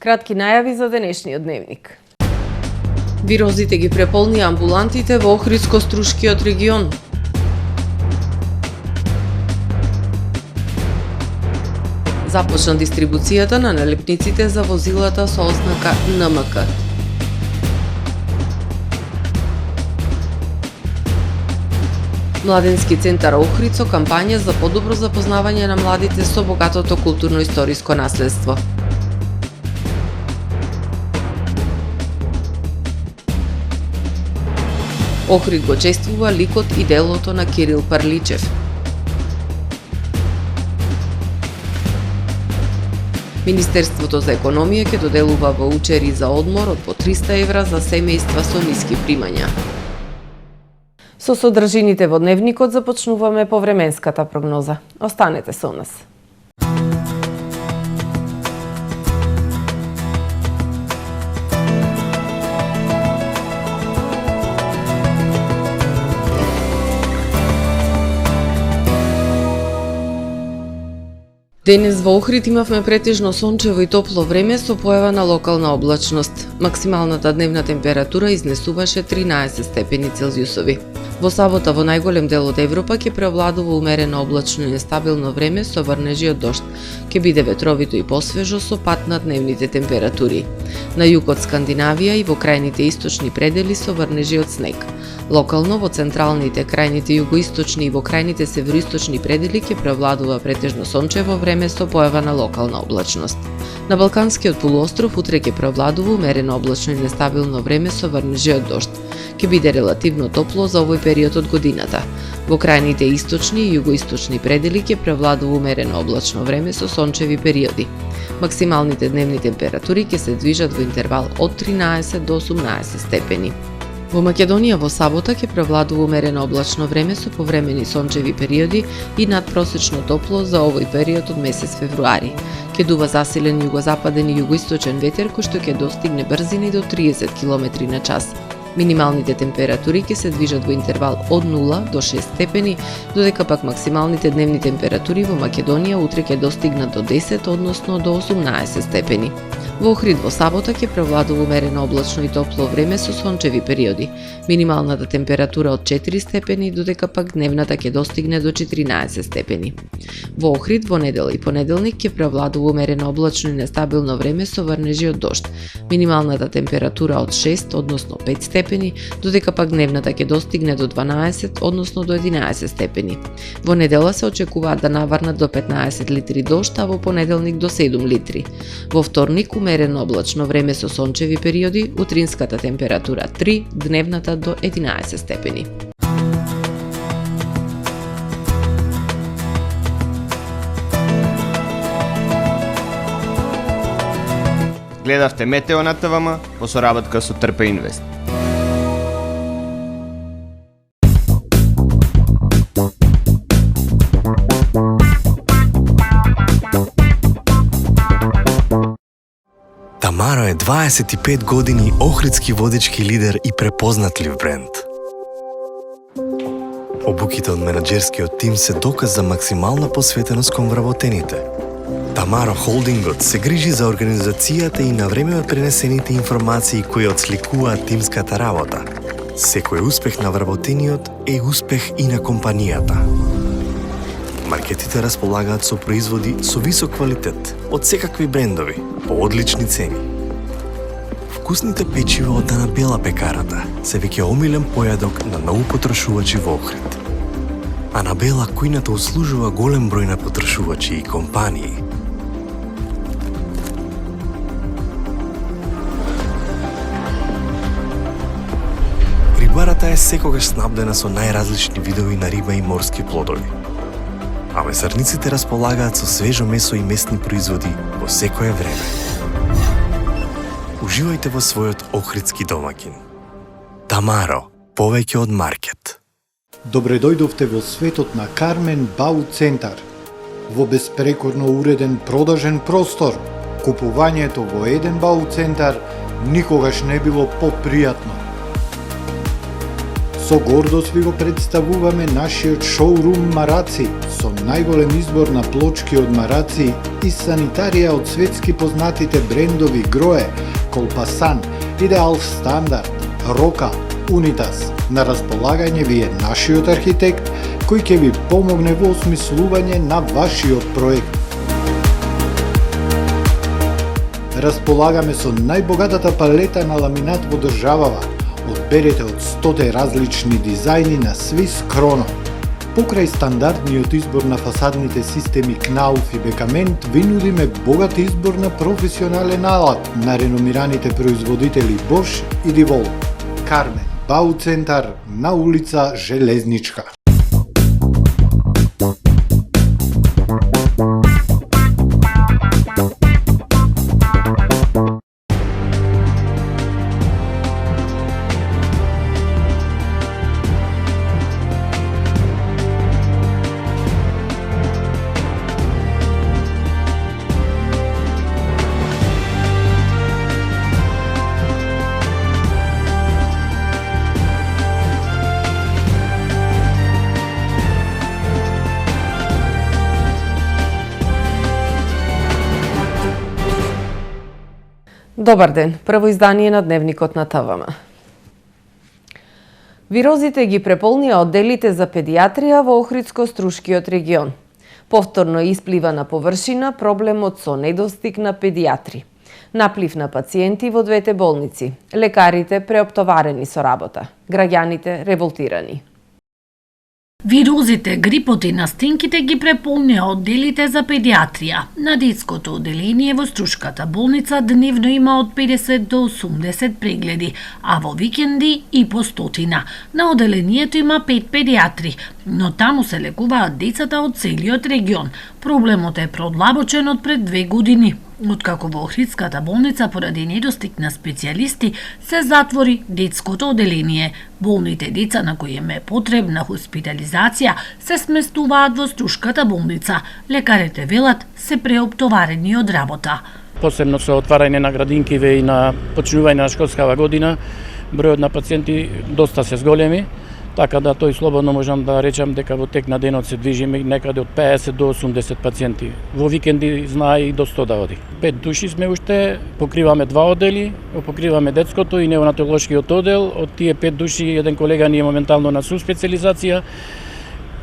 Кратки најави за денешниот дневник. Вирозите ги преполни амбулантите во Охридско-Струшкиот регион. Започна дистрибуцијата на налепниците за возилата со ознака НМК. Младенски центар Охрид со кампања за подобро запознавање на младите со богатото културно-историско наследство. Охрид го чествува ликот и делото на Кирил Парличев. Министерството за економија ќе доделува ваучери за одмор од по 300 евра за семејства со ниски примања. Со содржините во дневникот започнуваме по временската прогноза. Останете со нас. Денес во Охрид имавме претежно сончево и топло време со појава на локална облачност. Максималната дневна температура изнесуваше 13 степени Целзиусови. Во сабота во најголем дел од Европа ќе преовладува умерено облачно и нестабилно време со врнежи од дожд. Ќе биде ветровито и посвежо со пад на дневните температури. На југ од Скандинавија и во крајните источни предели со врнежи од снег. Локално во централните, крајните југоисточни и во крајните североисточни предели ќе преовладува претежно сончево време со појава на локална облачност. На Балканскиот полуостров утре ќе преовладува умерено облачно и нестабилно време со врнежи од дожд. Ќе биде релативно топло за овој период од годината. Во крајните источни и југоисточни предели ќе преовладува умерено облачно време со сончеви периоди. Максималните дневни температури ќе се движат во интервал од 13 до 18 степени. Во Македонија во сабота ќе преовладува умерено облачно време со повремени сончеви периоди и надпросечно топло за овој период од месец февруари. Ќе дува засилен југозападен и југоисточен ветер кој што ќе достигне брзини до 30 км на час. Минималните температури ќе се движат во интервал од 0 до 6 степени, додека пак максималните дневни температури во Македонија утре ќе достигнат до 10, односно до 18 степени. Во Охрид во сабота ќе преовладува умерено облачно и топло време со сончеви периоди. Минималната температура од 4 степени, додека пак дневната ќе достигне до 14 степени. Во Охрид во недела и понеделник ќе преовладува умерено облачно и нестабилно време со врнежи од дожд. Минималната температура од 6, односно 5 степени, додека пак дневната ќе достигне до 12, односно до 11 степени. Во недела се очекуваат да наврнат до 15 литри дожд, а во понеделник до 7 литри. Во вторник умерено облачно време со сончеви периоди, утринската температура 3, дневната до 11 степени. Гледавте Метео на ТВМ по соработка со Трпе Инвест. Тамаро е 25 години охридски водечки лидер и препознатлив бренд. Обуките од менаџерскиот тим се доказ за максимална посветеност кон вработените. Тамаро Холдингот се грижи за организацијата и на време пренесените информации кои отсликуваат тимската работа. Секој успех на вработениот е успех и на компанијата. Маркетите располагаат со производи со висок квалитет од секакви брендови по одлични цени. Вкусните печива од Анабела пекарата се веќе омилен појадок на многу потрошувачи во Охрид. Анабела кујната услужува голем број на потрошувачи и компании. Рибарата е секогаш снабдена со најразлични видови на риба и морски плодови. А месарниците располагаат со свежо месо и месни производи во секое време. Уживајте во својот охридски домаќин. Тамаро, повеќе од маркет. Добре дојдовте во светот на Кармен Бау Центар. Во беспрекорно уреден продажен простор, купувањето во еден Бау Центар никогаш не било попријатно. Со гордост ви го представуваме нашиот шоурум Мараци, со најголем избор на плочки од мараци и санитарија од светски познатите брендови Грое, Колпасан, Идеал Стандарт, Рока, Унитас. На располагање ви е нашиот архитект, кој ќе ви помогне во осмислување на вашиот проект. Располагаме со најбогатата палета на ламинат во државава. Одберете од 100 различни дизајни на Swiss Chrono. Покрај стандардниот избор на фасадните системи Knauf и Бекамент, ви нудиме богат избор на професионален алат на реномираните производители Bosch и DeWalt. Кармен Бауцентар на улица Железничка. Добар ден, прво издание на Дневникот на ТВМ. Вирозите ги преполнија одделите за педиатрија во Охридско-Струшкиот регион. Повторно исплива на површина проблемот со недостиг на педиатри. Наплив на пациенти во двете болници, лекарите преоптоварени со работа, граѓаните револтирани. Вирозите, грипот и настинките ги преполнија одделите за педиатрија. На детското одделение во Струшката болница дневно има од 50 до 80 прегледи, а во викенди и по 100. На одделението има 5 педиатри, но таму се лекуваат децата од целиот регион. Проблемот е продлабочен од пред 2 години. Откако во Охридската болница поради недостиг на специјалисти се затвори детското одделение. Болните деца на кои им е потребна хоспитализација се сместуваат во Струшката болница. Лекарите велат се преоптоварени од работа. Посебно со отварање на градинкиве и на почнување на школскава година, бројот на пациенти доста се зголеми, така да тој слободно можам да речам дека во тек на денот се движиме некаде од 50 до 80 пациенти. Во викенди знае и до 100 да оди. 5 души сме уште, покриваме 2 одели, покриваме детското и неонатолошкиот одел. Од тие 5 души еден колега ни е моментално на суспециализација.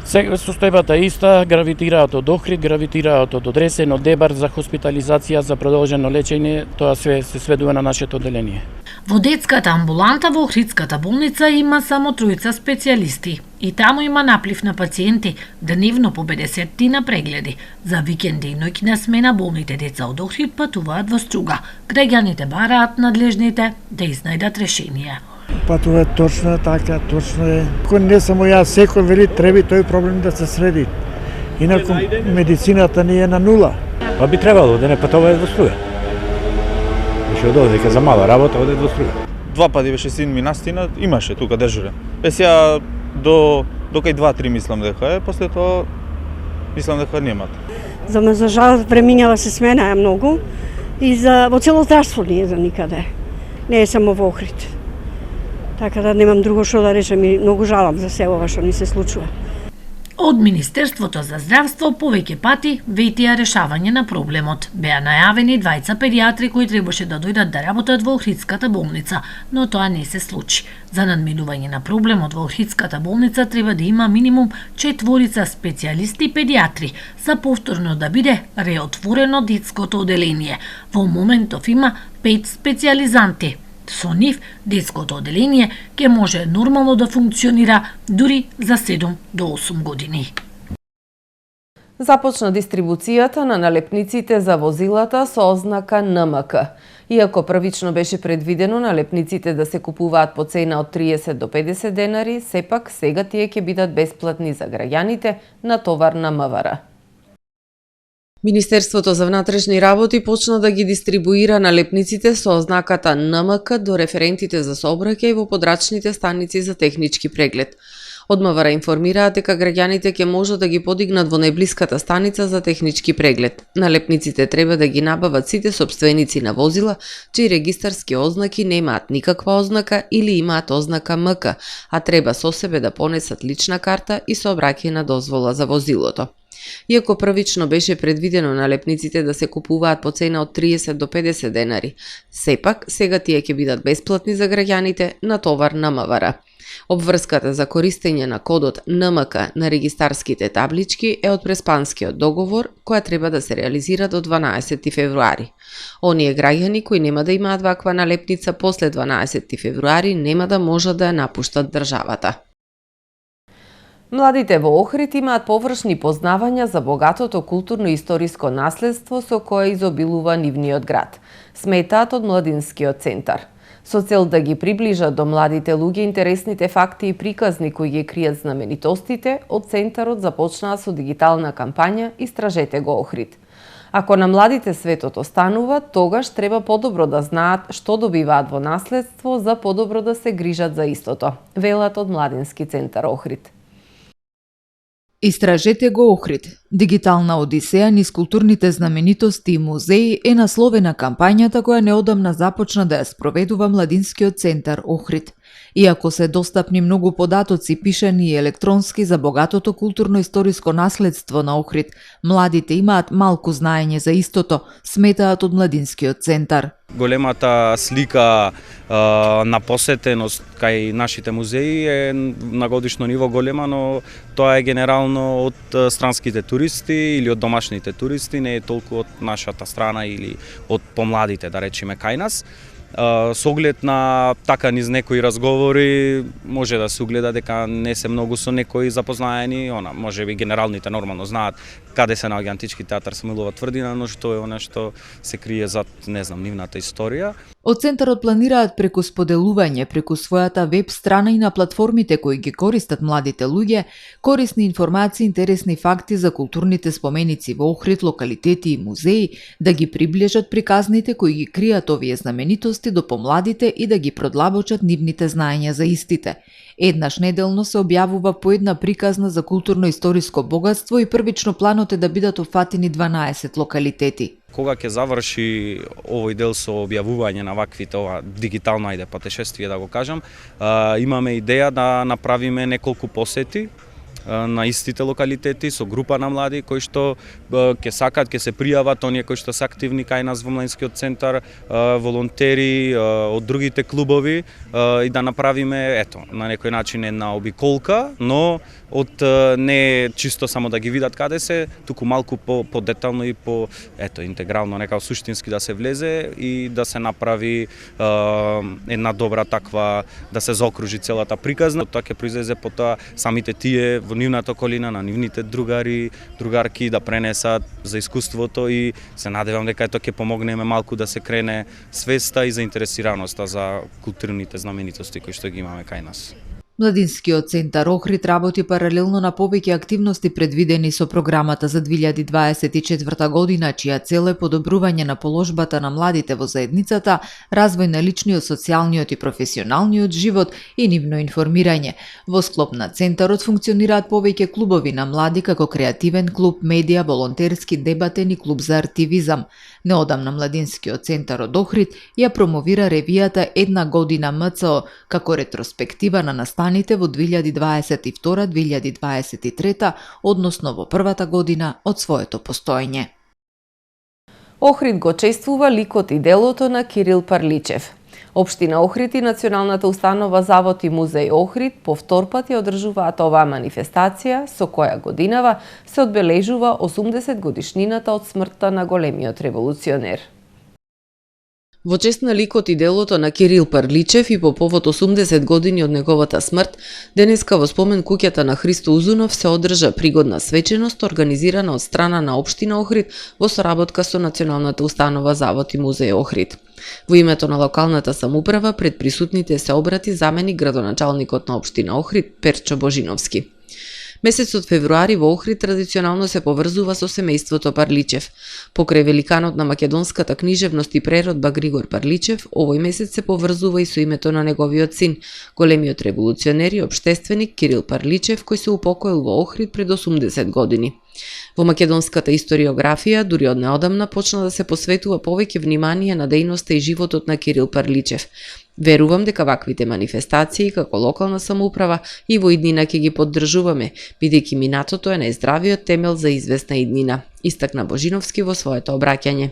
Состојбата иста, гравитираат од Охрид, гравитираат од Одресен, од Дебар за хоспитализација, за продолжено лечење, тоа све се сведува на нашето одделение. Во детската амбуланта во Охридската болница има само 3 специјалисти. И таму има наплив на пациенти, дневно по 50 на прегледи. За викенди и ноќна смена болните деца од Охрид патуваат во Струга. Граѓаните бараат надлежните да изнајдат решение. Па тоа е точно така, точно е. Кој не само јас, секој вели треба тој проблем да се среди. Инаку медицината ни е на нула. Па би требало да не патуваат во Струга. Беше од овде за мала работа одат во Струга. 2 пати беше син ми настина, имаше тука дежурен. Сега до кај 2-3 мислам дека е, после тоа мислам дека немат. За жал преминала се смена е многу и во цело здравство не е за никаде. Не е само во Охрид. Така да немам друго што да речем и многу жалам за се ова што ни се случува. Од Министерството за здравство повеќе пати ветија решавање на проблемот. Беа најавени 2 педиатри кои требаше да дојдат да работат во Охридската болница, но тоа не се случи. За надминување на проблемот во Охридската болница треба да има минимум 4 специјалисти педиатри за повторно да биде реотворено детското одделение. Во моментов има 5 специјализанти. Со нив, детското одделение ќе може нормално да функционира дури за 7 до 8 години. Започна дистрибуцијата на налепниците за возилата со ознака НМК. Иако првично беше предвидено налепниците да се купуваат по цена од 30 до 50 денари, сепак сега тие ќе бидат бесплатни за граѓаните на товар на МВР. Министерството за внатрешни работи почна да ги дистрибуира налепниците со ознаката НМК до референтите за сообраќај во подрачните станици за технички преглед. Од МВР информираат дека граѓаните ќе можат да ги подигнат во најблиската станица за технички преглед. Налепниците треба да ги набават сите сопственици на возила чии регистарски ознаки немаат никаква ознака или имаат ознака МК, а треба со себе да понесат лична карта и сообраќајна дозвола за возилото. Иако првично беше предвидено налепниците да се купуваат по цена од 30 до 50 денари, сепак сега тие ќе бидат бесплатни за граѓаните на товар на МВР. Обврската за користење на кодот НМК на регистарските таблички е од Преспанскиот договор, која треба да се реализира до 12 февруари. Оние граѓани кои нема да имаат ваква налепница после 12 февруари нема да можат да ја напуштат државата. Младите во Охрид имаат површни познавања за богатото културно-историско наследство со кое изобилува нивниот град, сметаат од Младинскиот центар. Со цел да ги приближат до младите луѓе интересните факти и приказни кои ги кријат знаменитостите, од центарот започнаа со дигитална кампања Истражете го Охрид. Ако на младите светот останува, тогаш треба подобро да знаат што добиваат во наследство за подобро да се грижат за истото, велат од Младински центар Охрид. Истражете го Охрид. Дигитална одисеја низ културните знаменитости и музеи е насловена кампањата која неодамна започна да ја спроведува Младинскиот центар Охрид. Иако се достапни многу податоци пишани и електронски за богатото културно-историско наследство на Охрид, младите имаат малку знаење за истото, сметаат од Младинскиот центар. Големата слика на посетеност кај нашите музеи е на годишно ниво голема, но тоа е генерално од странските туристи или од домашните туристи, не е толку од нашата страна или од помладите, да речеме, кај нас. Со оглед на така низ некои разговори може да се угледа дека не се многу со некои запознаени, може би генералните нормално знаат каде се наоѓа антички театар Самуилова тврдина, но што е она што се крие зад, не знам, нивната историја. Од центарот планираат преку споделување, преку својата веб страна и на платформите кои ги користат младите луѓе, корисни информации, интересни факти за културните споменици во Охрид, локалитети и музеи, да ги приближат приказните кои ги кријат овие знаменитости до помладите и да ги продлабочат нивните знаења за истите. Еднаш неделно се објавува по една приказна за културно-историско богатство и првично планот е да бидат опфатени 12 локалитети. Кога ќе заврши овој дел со објавување на ваквите дигитално патешествие, да го кажам, имаме идеја да направиме неколку посети на истите локалитети со група на млади кои што ќе сакат, ќе се пријават, оние кои што се активни кај нас во Младинскиот центар, волонтери од другите клубови и да направиме на некој начин една обиколка, но од не чисто само да ги видат каде се, туку малку по детално и по интегрално некако суштински да се влезе и да се направи една добра таква, да се заокружи целата приказна. Тоа ќе произлезе потоа самите тие во нивната околина, на нивните другари, другарки да пренесат за искуството и се надевам дека тоа ќе помогнеме малку да се крене свеста и заинтересираноста за културните знаменитости кои што ги имаме кај нас. Младинскиот центар Охрид работи паралелно на повеќе активности предвидени со програмата за 2024 година, чија цел е подобрување на положбата на младите во заедницата, развој на личниот, социјалниот и професионалниот живот и нивно информирање. Во склоп на центарот функционираат повеќе клубови на млади како креативен клуб, медија, волонтерски, дебатен и клуб за артивизам. Неодамна Младинскиот центар од Охрид ја промовира ревијата Една година МЦО како ретроспектива на настаните во 2022-2023, односно во првата година од своето постоење. Охрид го чествува ликот и делото на Кирил Парличев. Општина Охрид и Националната установа Завод и музеј Охрид повтор пат ја одржуваат оваа манифестација со која годинава се одбележува 80 годишнината од смртта на големиот револуционер. Во чест на ликот и делото на Кирил Парличев и по повод 80 години од неговата смрт, денеска во спомен куќата на Христо Узунов се одржа пригодна свеченост организирана од страна на Општина Охрид во соработка со Националната установа Завод и музеј Охрид. Во името на локалната самоуправа пред присутните се обрати заменик градоначалникот на Општина Охрид Перчо Божиновски. Месецот февруари во Охрид традиционално се поврзува со семејството Парличев. Покрај великанот на македонската книжевност и преродба Григор Парличев, овој месец се поврзува и со името на неговиот син, големиот револуционер и општественик Кирил Парличев, кој се упокоил во Охрид пред 80 години. Во македонската историографија, дури од неодамна, почна да се посветува повеќе внимание на дејноста и животот на Кирил Парличев. Верувам дека ваквите манифестации, како локална самоуправа, и во иднина ќе ги поддржуваме, бидејќи минатото е најздравиот темел за известна иднина, истакна Божиновски во своето обраќање.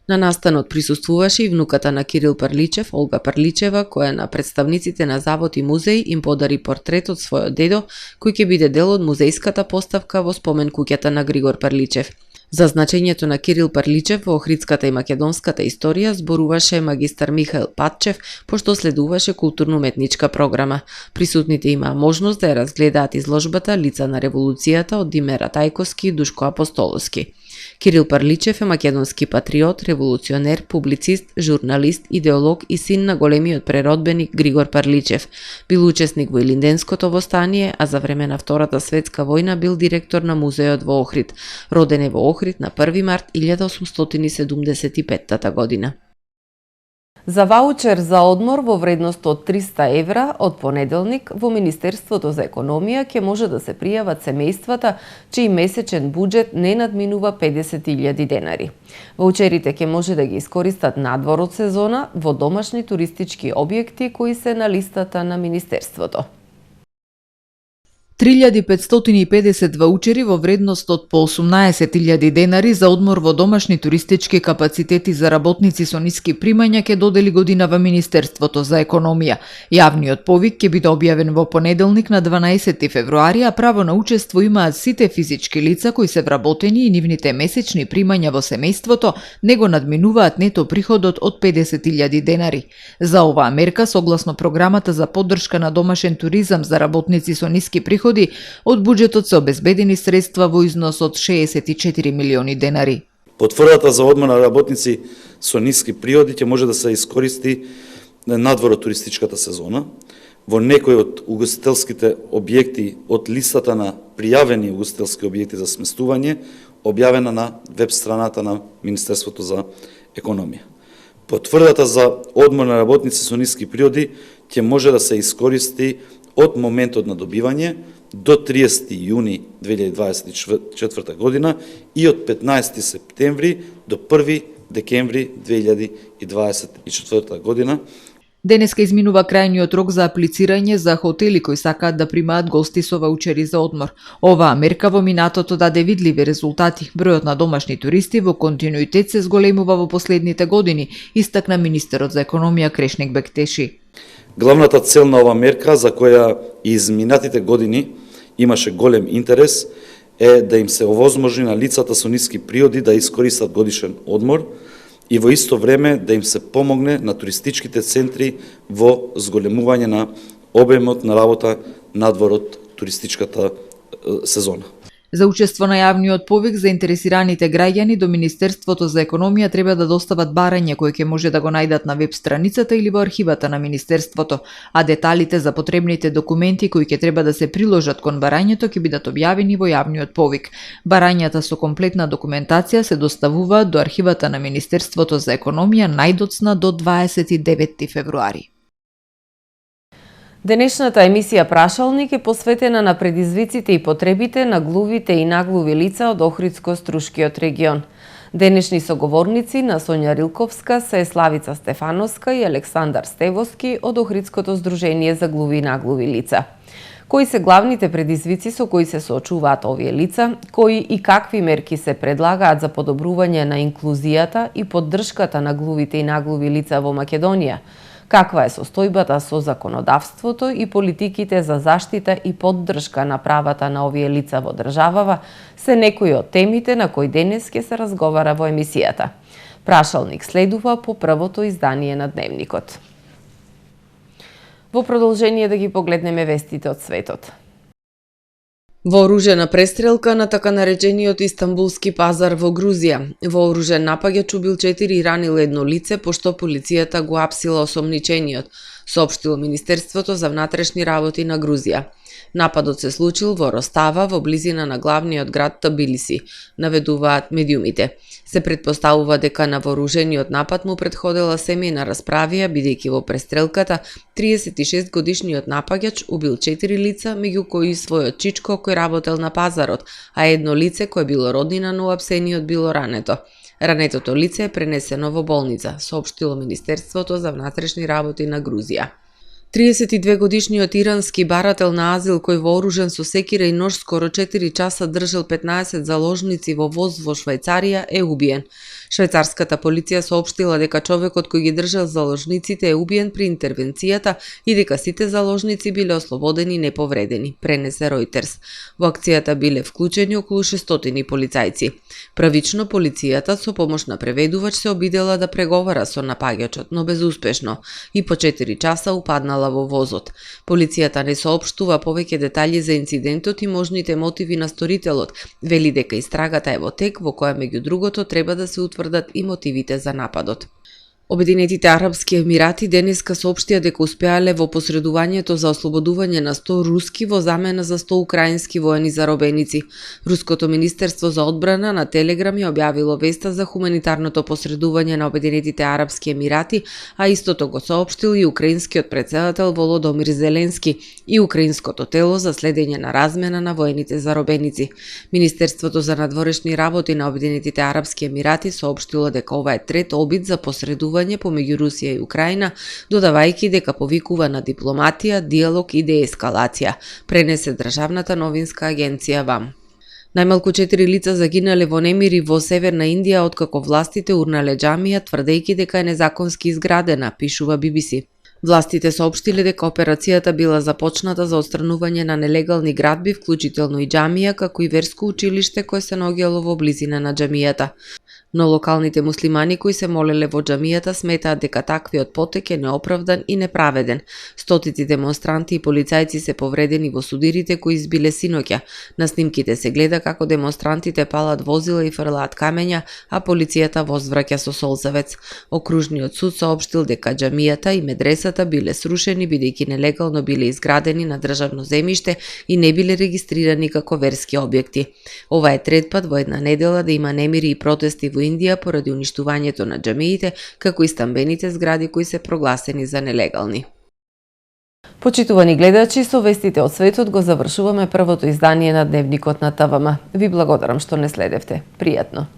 На настанот присуствуваше и внуката на Кирил Парличев, Олга Парличева, која на представниците на завод и музеј им подари портрет од својот дедо, кој ќе биде дел од музејската поставка во спомен куќата на Григор Парличев. За значењето на Кирил Парличев во охридската и македонската историја зборуваше магистар Михаил Патчев, пошто следуваше културно-уметничка програма. Присутните имаа можност да ја разгледаат изложбата Лица на револуцијата од Димера Тајковски и Душко Апостоловски. Кирил Парличев е македонски патриот, револуционер, публицист, журналист, идеолог и син на големиот преродбеник Григор Парличев. Бил учесник во Илинденското востание, а за време на Втората светска војна бил директор на музеот во Охрид. Роден е во Охрид на 1 март 1875 година. За ваучер за одмор во вредност од 300 евра од понеделник во Министерството за економија ќе може да се пријават семејствата чиј месечен буџет не надминува 50.000 денари. Ваучерите ќе може да ги искористат надвор од сезона во домашни туристички објекти кои се на листата на Министерството. 3550 ваучери во вредност од по 18.000 денари за одмор во домашни туристички капацитети за работници со ниски примања ќе додели годинава Министерството за економија. Јавниот повик ќе биде објавен во понеделник на 12 февруари, а право на учество имаат сите физички лица кои се вработени и нивните месечни примања во семејството не го надминуваат нето приходот од 50.000 денари. За оваа мерка, согласно програмата за поддршка на домашен туризам за работници со ниски приходи, од буџетот се обезбедени средства во износ од 64 милиони денари. Потврдата за одмор на работници со ниски приходи ќе може да се искористи надвор од туристичката сезона во некои од угостителските објекти од листата на пријавени угостителски објекти за сместување, објавена на веб страната на Министерството за економија. Потврдата за одмор на работници со ниски приходи ќе може да се искористи од моментот на добивање до 30 јуни 2024 година и од 15 септември до 1 декември 2024 година. Денеска изминува крајниот рок за аплицирање за хотели кои сакаат да примаат гости со ваучери за одмор. Оваа мерка во минатото даде видливи резултати. Бројот на домашни туристи во континуитет се зголемува во последните години, истакна министерот за економија Крешник Бектеши. Главната цел на оваа мерка, за која и изминатите години имаше голем интерес, е да им се овозможи на лицата со ниски приходи да искористат годишен одмор и во исто време да им се помогне на туристичките центри во зголемување на обемот на работа надвор од туристичката сезона. За учество на јавниот повик, заинтересираните граѓани до Министерството за економија треба да достават барање кои ќе може да го најдат на веб страницата или во архивата на Министерството, а деталите за потребните документи кои ќе треба да се приложат кон барањето ќе бидат објавени во јавниот повик. Барањата со комплетна документација се доставуваат до архивата на Министерството за економија најдоцна до 29 февруари. Денешната емисија Прашалник е посветена на предизвиците и потребите на глувите и наглуви лица од Охридско-Струшкиот регион. Денешни соговорници на Сонја Рилковска се Славица Стефановска и Александар Стевоски од Охридското здружение за глуви и наглуви лица. Кои се главните предизвици со кои се соочуваат овие лица, кои и какви мерки се предлагаат за подобрување на инклузијата и поддршката на глувите и наглуви лица во Македонија? Каква е состојбата со законодавството и политиките за заштита и поддршка на правата на овие лица во државава, се некои од темите на кои денес ќе се разговара во емисијата. Прашалник следува по првото издание на Дневникот. Во продолжение да ги погледнеме вестите од светот. Вооружена престрелка на така наречениот Истанбулски пазар во Грузија. Вооружен напаѓач убил 4 и ранил едно лице, пошто полицијата го апсила осомничениот, соопштило Министерството за внатрешни работи на Грузија. Нападот се случил во Ростава, во близина на главниот град Тбилиси, наведуваат медиумите. Се претпоставува дека на вооружениот напад му предходела семејна расправија, бидејќи во престрелката 36-годишниот напаѓач убил 4 лица, меѓу кои својот чичко кој работел на пазарот, а едно лице кое било роднина на уапсениот било рането. Ранетото лице е пренесено во болница, соопштило Министерството за внатрешни работи на Грузија. 32-годишниот ирански барател на азил кој вооружен со секира и нож скоро 4 часа држал 15 заложници во воз во Швајцарија е убиен. Швајцарската полиција соопштила дека човекот кој ги држал заложниците е убиен при интервенцијата и дека сите заложници биле ослободени неповредени, пренесе Ројтерс. Во акцијата биле вклучени околу 600 полицајци. Правично полицијата со помош на преведувач се обидела да преговара со напаѓачот, но безуспешно, и по 4 часа упаднала во возот. Полицијата не соопштува повеќе детали за инцидентот и можните мотиви на сторителот, вели дека истрагата е во тек во која меѓу другото треба да се утврдат и мотивите за нападот. Обединетите Арапски Емирати денеска соопштија дека успеале во посредувањето за ослободување на 100 руски во замена за 100 украински воени заробеници. Руското министерство за одбрана на Телеграм ја објавило веста за хуманитарното посредување на Обединетите Арапски Емирати, а истото го соопштил и украинскиот претседател Володомир Зеленски и украинското тело за следење на размена на воените заробеници. Министерството за надворешни работи на Обединетите Арапски Емирати соопштило дека ова е трет обид за посредување помеѓу Русија и Украина, додавајќи дека повикува на дипломатија, диалог и деескалација, пренесе државната новинска агенција ВАМ. Најмалку 4 лица загинале во немири во Северна Индија откако властите урнале џамија тврдејќи дека е незаконски изградена, пишува BBC. Властите соопштиле дека операцијата била започната за отстранување на нелегални градби, вклучително и џамија, како и верско училиште кое се наоѓало во близина на џамијата. Но локалните муслимани кои се молеле во џамијата сметаат дека таквиот потек е неоправдан и неправеден. Стотици демонстранти и полицајци се повредени во судирите кои избиле синоќа. На снимките се гледа како демонстрантите палат возила и фрлаат камења, а полицијата возвраќа со солзавец. Окружниот суд соопштил дека џамијата и медресата биле срушени бидејќи нелегално биле изградени на државно земјиште и не биле регистрирани како верски објекти. Ова е трет пат во една недела да има немири и протести во Индија поради уништувањето на џамиите, како и стамбените згради кои се прогласени за нелегални. Почитувани гледачи, со вестите од светот го завршуваме првото издание на Дневникот на ТВМ. Ви благодарам што не следевте. Пријатно.